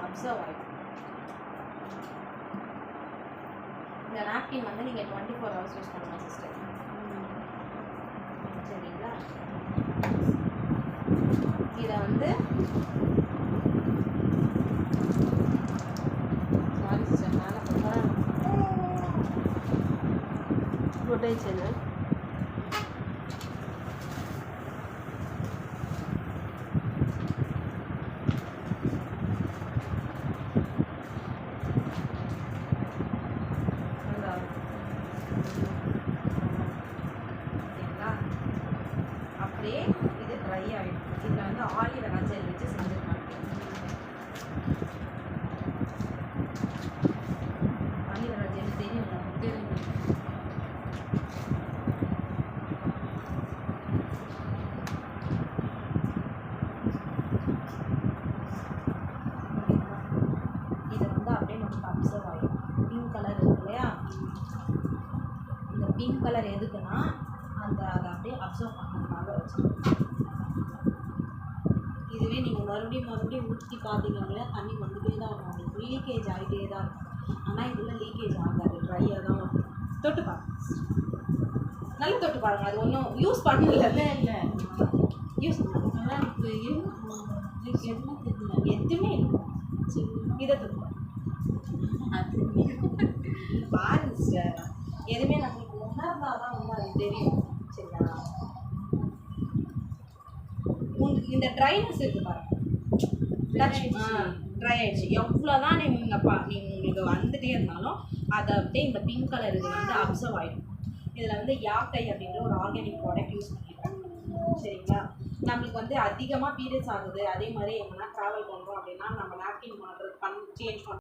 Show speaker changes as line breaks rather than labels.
Observe ஆகிடும். இந்த napkin வந்து நீங்கள் 24 ஹவர்ஸ் யூஸ் பண்ணலாம் சிஸ்டர். சரிங்களா? இதை வந்து சாரி சிஸ்டர் மேலே ரொட்டேஷனு அப்படியே இது ட்ரை ஆகிடும். இதில் வந்து ஆலிவேரா ஜெல் வச்சு செஞ்சுருக்காங்க. ஆலிவேரா ஜெல் தெரியும். இதை வந்து அப்படியே நமக்கு அப்சர்வ் ஆகிடும். பிங்க் கலர் இருக்கு இல்லையா, இந்த பிங்க் கலர் எதுக்குன்னா அதை அப்படியே அப்சர்வ் பண்ணுறதுக்காக வச்சுருக்கோம். இதுவே நீங்கள் மறுபடியும் ஊற்றி பார்த்தீங்கன்னா தண்ணி வந்துட்டே தான் இருக்கும். உங்களுக்கு லீக்கேஜ் ஆகிட்டே தான் இருக்கும். ஆனால் இதில் லீக்கேஜ் ஆகாது, ட்ரையாக தான் இருக்கும். தொட்டு பாருங்க, நல்லா தொட்டு பாருங்கள். அது ஒன்றும் யூஸ் பண்ணல. இல்லை யூஸ் பண்ணல. எதுவுமே இல்லை. இதை தொட்டு பாருங்க சார். எதுவுமே நம்மளுக்கு உணர்ந்தால் தான் வந்து அது தெரியும். சரிங்களா? உங்களுக்கு இந்த ட்ரைனஸ் இருக்குது பாருங்க, ட்ரை ஆகிடுச்சு. எவ்வளோதான் உங்களுக்கு வந்துகிட்டே இருந்தாலும் அதை அப்படியே இந்த பிங்க் கலர் இது வந்து அப்சர்வ் ஆகிடும். இதில் வந்து யாக்கை அப்படின்ற ஒரு ஆர்கானிக் ப்ராடக்ட் யூஸ் பண்ணியிருக்காங்க. சரிங்களா? நம்மளுக்கு வந்து அதிகமாக பீரியட்ஸ் ஆகுது, அதே மாதிரி எங்கன்னா ட்ராவல் பண்ணுறோம் அப்படின்னா நம்ம நாப்கின் பண்ணுறது சேஞ்ச் பண்ணுறோம்.